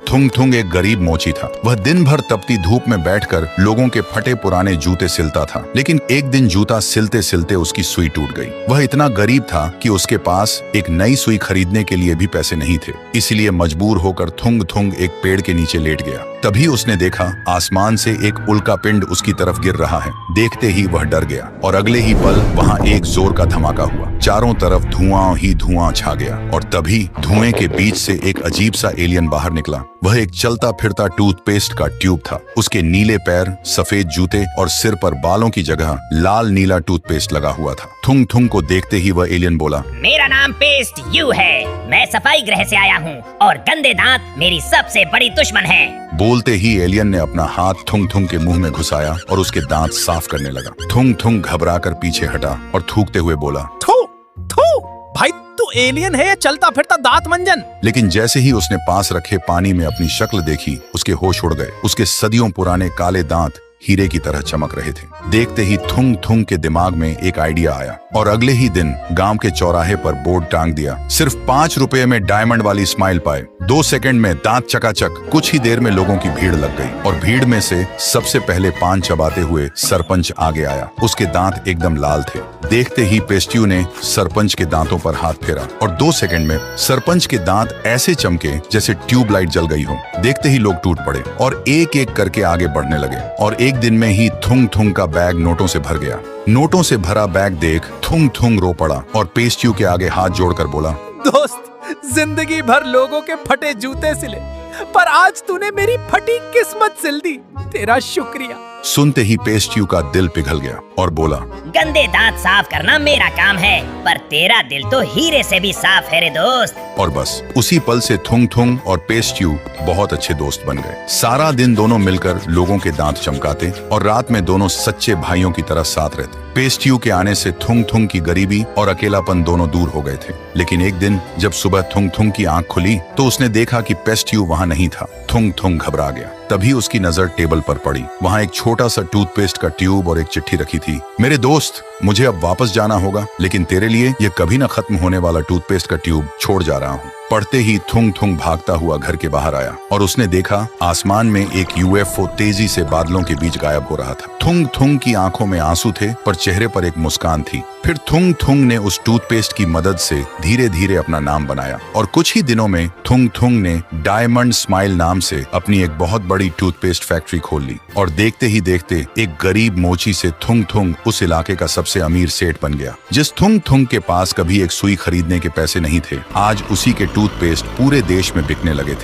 थुंग थुंग एक गरीब मोची था। वह दिन भर तपती धूप में बैठकर लोगों के फटे पुराने जूते सिलता था। लेकिन एक दिन जूता सिलते सिलते उसकी सुई टूट गई। वह इतना गरीब था कि उसके पास एक नई सुई खरीदने के लिए भी पैसे नहीं थे। इसलिए मजबूर होकर थुंग थुंग एक पेड़ के नीचे लेट गया। तभी उसने देखा आसमान से एक उल्का पिंड उसकी तरफ गिर रहा है। देखते ही वह डर गया और अगले ही पल वहां एक जोर का धमाका हुआ। चारों तरफ धुआं ही धुआं छा गया और तभी धुएं के बीच से एक अजीब सा एलियन बाहर निकला। वह एक चलता फिरता टूथपेस्ट का ट्यूब था। उसके नीले पैर, सफेद जूते और सिर पर बालों की जगह लाल नीला टूथपेस्ट लगा हुआ था। थुंग थुंग को देखते ही वह एलियन बोला, मेरा नाम पेस्ट यू है। मैं सफाई ग्रह से आया हूँ और गंदे दांत मेरी सबसे बड़ी दुश्मन है। बोलते ही एलियन ने अपना हाथ थुंग थुंग के मुंह में घुसाया और उसके दांत साफ करने लगा। थुंग थुंग घबराकर पीछे हटा और थूकते हुए बोला, थू थू भाई, तू एलियन है या चलता फिरता दांत मंजन? लेकिन जैसे ही उसने पास रखे पानी में अपनी शक्ल देखी, उसके होश उड़ गए। उसके सदियों पुराने काले दांत हीरे की तरह चमक रहे थे। देखते ही थुंग थुंग के दिमाग में एक आइडिया आया और अगले ही दिन गांव के चौराहे पर बोर्ड टांग दिया, सिर्फ 5 रुपए में डायमंड वाली स्माइल पाए। 2 सेकंड में दांत चकाचक। कुछ ही देर में लोगों की भीड़ लग गई और भीड़ में से सबसे पहले पान चबाते हुए सरपंच आगे आया। उसके दांत एकदम लाल थे। देखते ही पेस्ट्यू ने सरपंच के दांतों पर हाथ फेरा और 2 सेकंड में सरपंच के दांत ऐसे चमके जैसे ट्यूबलाइट जल गई हो। देखते ही लोग टूट पड़े और एक एक करके आगे बढ़ने लगे और एक दिन में ही थुंग थुंग का बैग नोटों से भर गया। नोटों से भरा बैग देख थुंग थुंग रो पड़ा और पेस्ट्यू के आगे हाथ जोड़कर बोला, दोस्त, जिंदगी भर लोगों के फटे जूते सिले, पर आज तूने मेरी फटी किस्मत सिल दी। तेरा शुक्रिया। सुनते ही पेस्ट्यू का दिल पिघल गया और बोला, गंदे दांत साफ करना मेरा काम है, पर तेरा दिल तो हीरे से भी साफ है रे दोस्त। और बस उसी पल से थुंग थुंग और पेस्ट्यू बहुत अच्छे दोस्त बन गए। सारा दिन दोनों मिलकर लोगों के दांत चमकाते और रात में दोनों सच्चे भाइयों की तरह साथ रहते। पेस्ट्यू के आने से थुंग थुंग की गरीबी और अकेलापन दोनों दूर हो गए थे। लेकिन एक दिन जब सुबह थुंग थुंग की आंख खुली तो उसने देखा कि पेस्ट्यू वहां नहीं था। थुंग थुंग घबरा गया। तभी उसकी नजर टेबल पर पड़ी। वहां एक छोटा सा टूथपेस्ट का ट्यूब और एक चिट्ठी रखी थी। मेरे दोस्त, मुझे अब वापस जाना होगा, लेकिन तेरे लिए ये कभी न खत्म होने वाला टूथपेस्ट का ट्यूब छोड़ जा रहा हूँ। पढ़ते ही थुंग थुंग भागता हुआ घर के बाहर आया और उसने देखा आसमान में एक यूएफओ तेजी से बादलों के बीच गायब हो रहा था। थुंग थुंग की आंखों में आंसू थे पर चेहरे पर एक मुस्कान थी। फिर थुंग थुंग ने उस टूथपेस्ट की मदद से धीरे धीरे अपना नाम बनाया और कुछ ही दिनों में थुंग थुंग ने डायमंड स्माइल नाम से अपनी एक बहुत बड़ी टूथपेस्ट फैक्ट्री खोल ली। और देखते ही देखते एक गरीब मोची से थुंग थुंग उस इलाके का सबसे अमीर सेठ बन गया। जिस थुंग थुंग के पास कभी एक सुई खरीदने के पैसे नहीं थे, आज उसी के टूथपेस्ट पूरे देश में बिकने लगे थे।